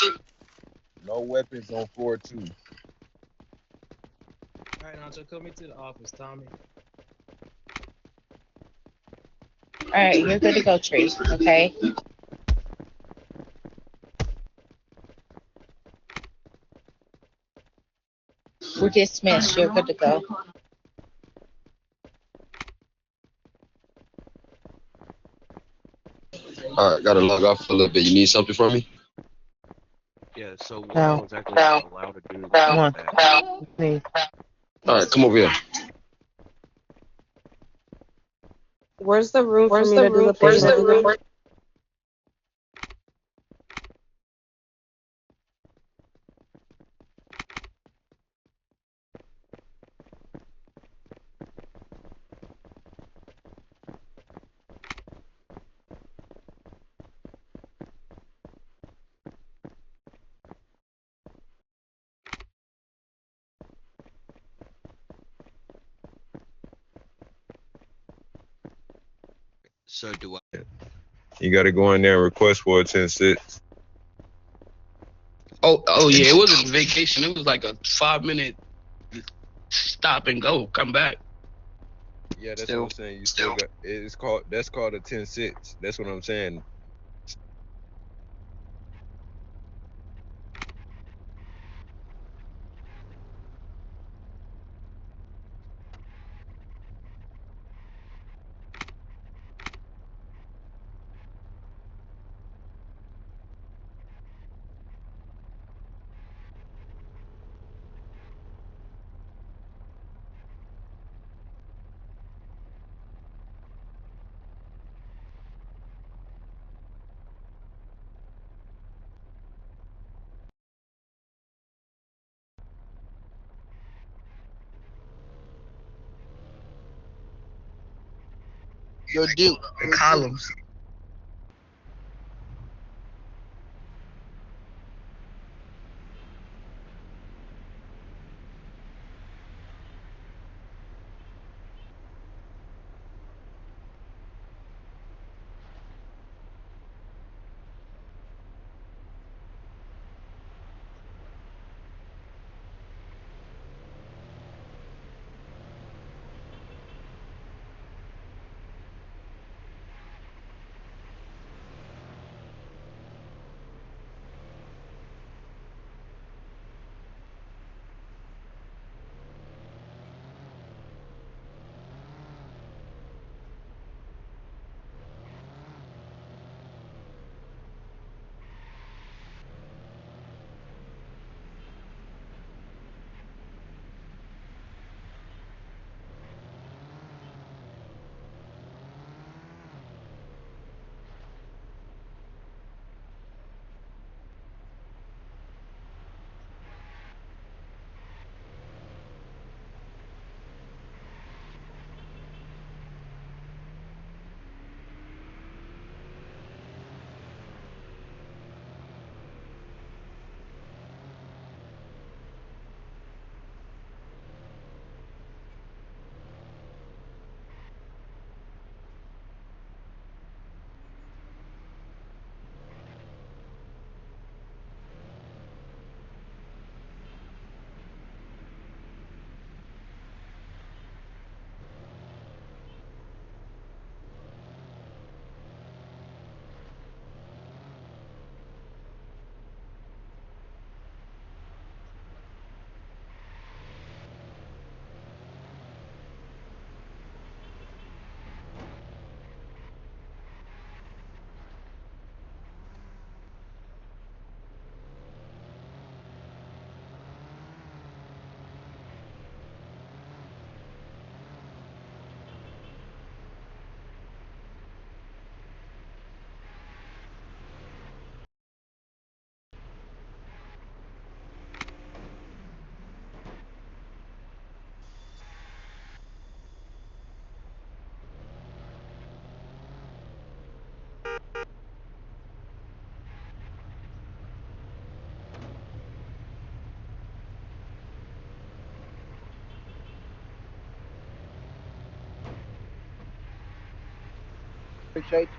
No weapons on floor two. All right, Nacho, come into the office, Tommy. All right, you're good to go, Tree. Okay. We're dismissed. You're good to go. All right, gotta log off for a little bit. You need something from me? Yeah. So what No. all exactly are you allowed to do? Come with on. that? Me. All right, come over here. Where's the room for me to do the payment? So do I? You got to go in there and request for a 10-6. Oh yeah, it wasn't a vacation. It was like a 5-minute stop and go, come back. Yeah, that's Still. what I'm saying. You still got that's called a 10-6. That's what I'm saying. Yo, dude, the columns. Appreciate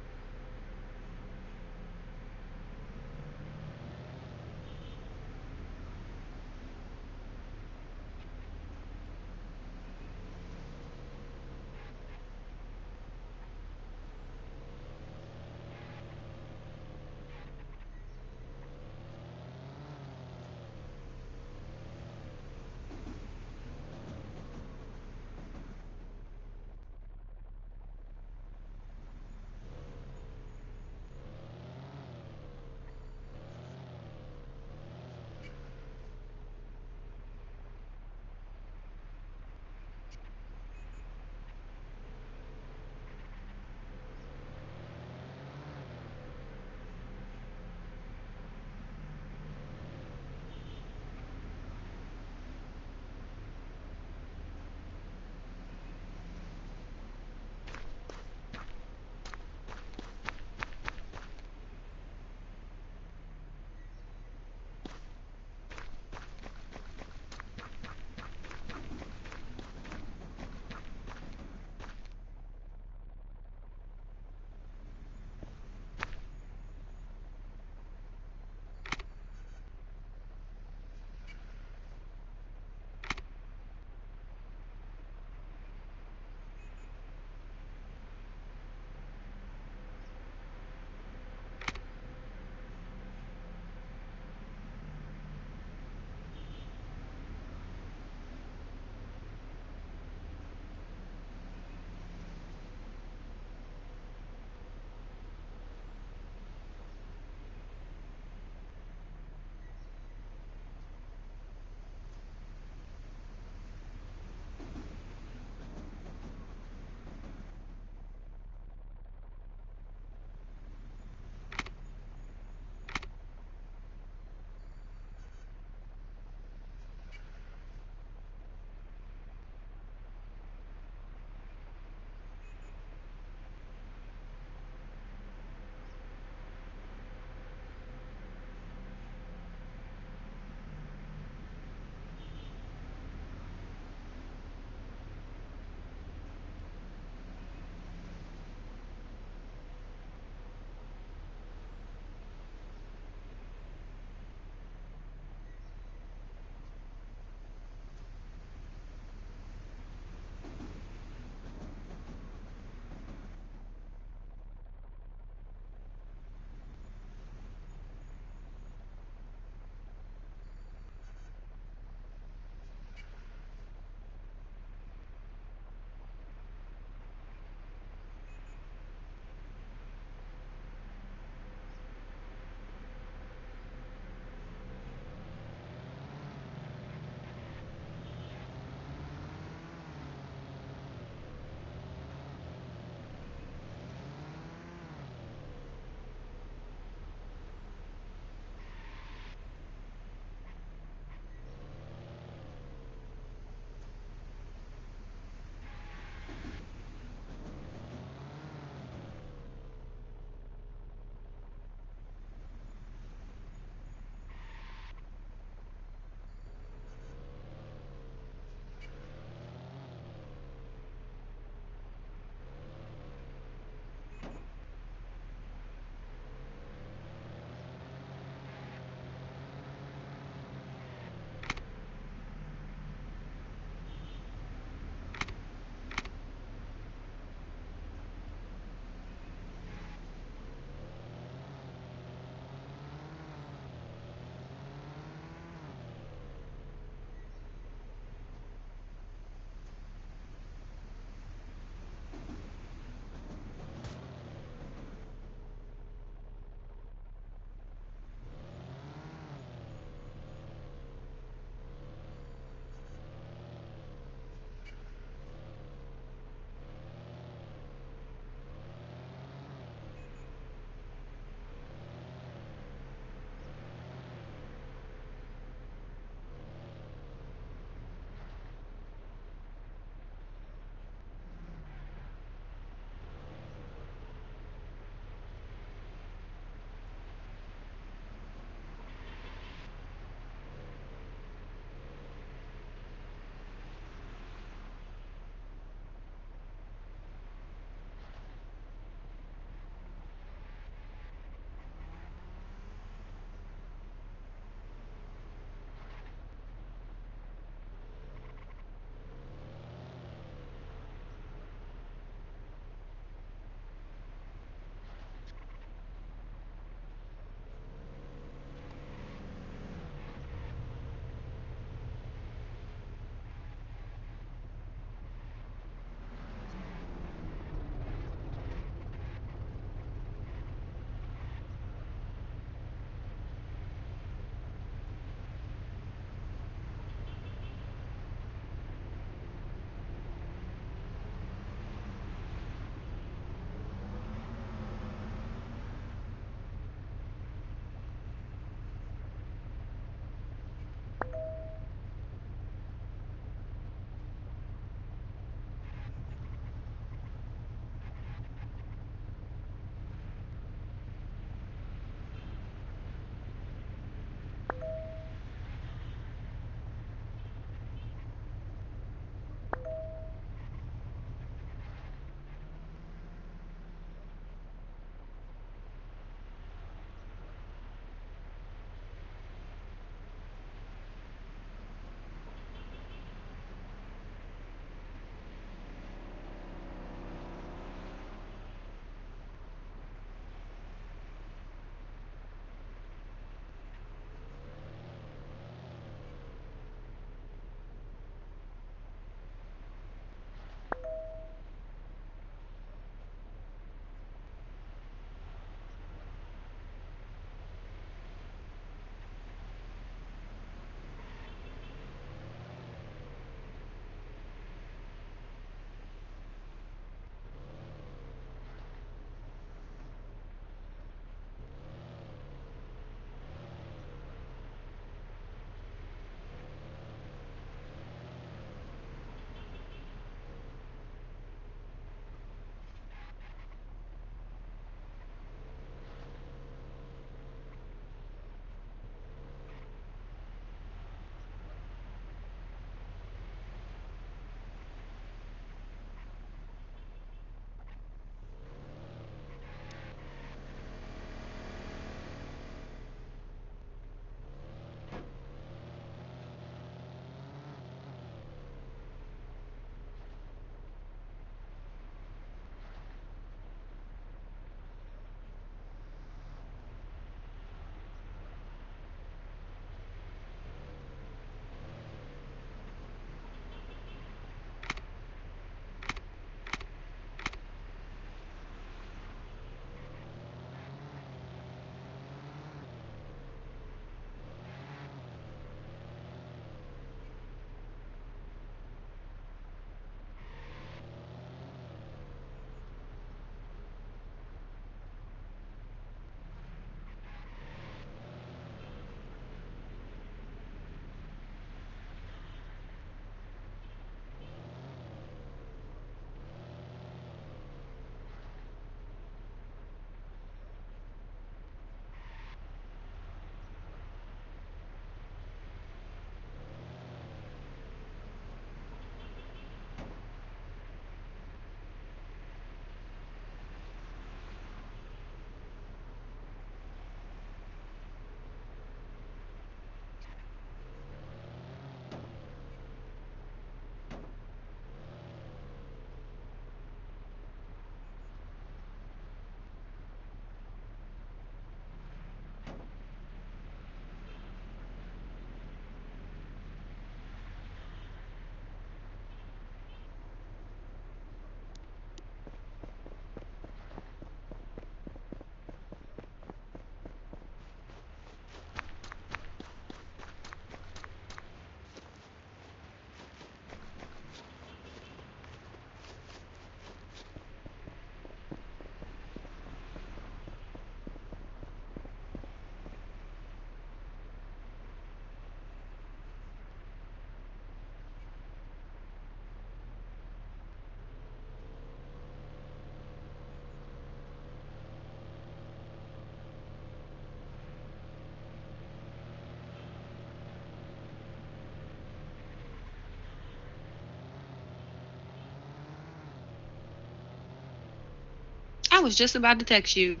I was just about to text you.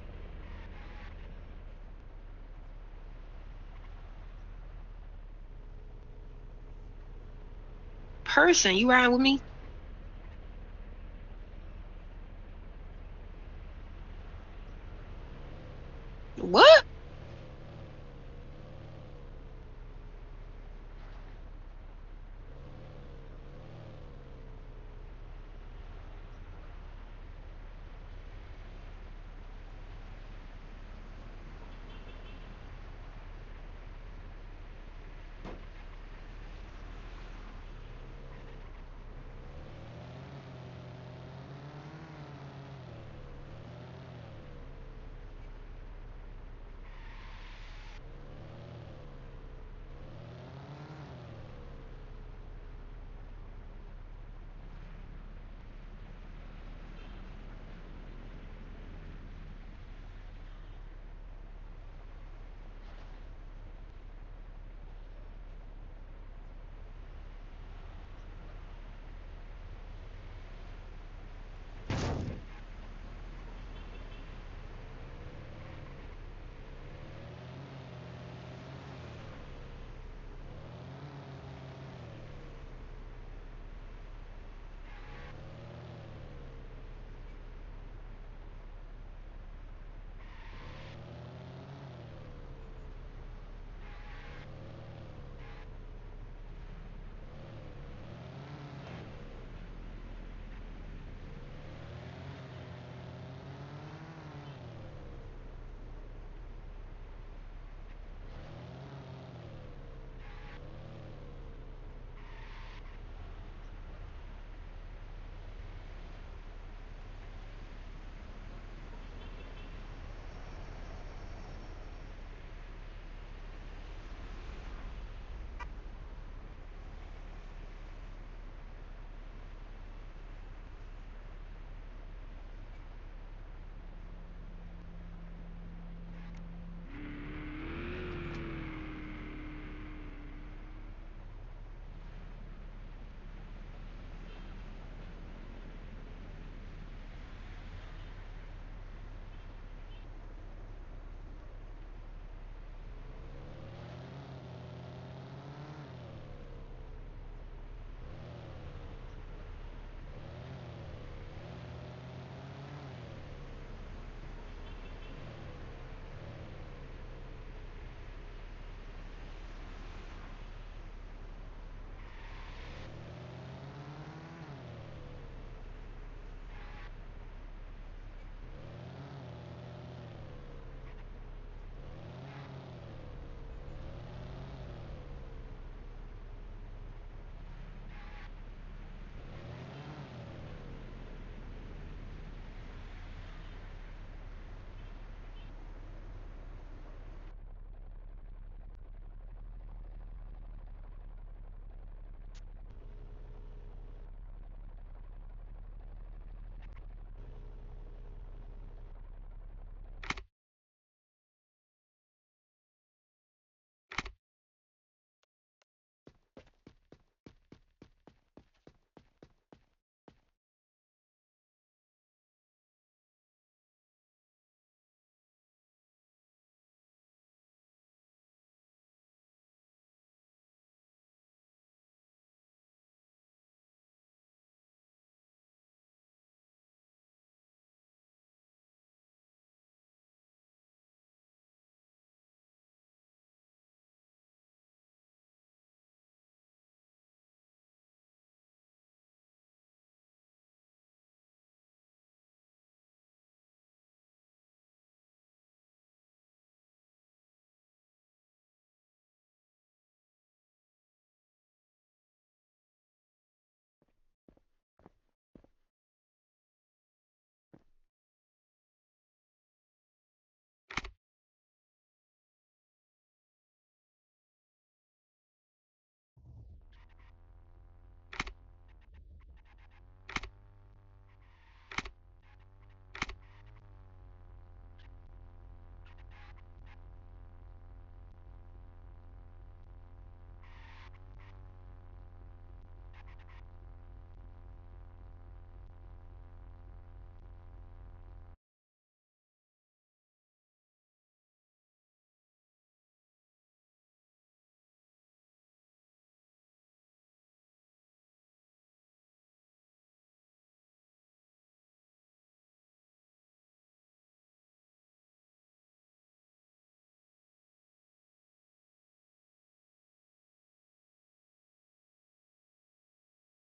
Person, you riding with me? What?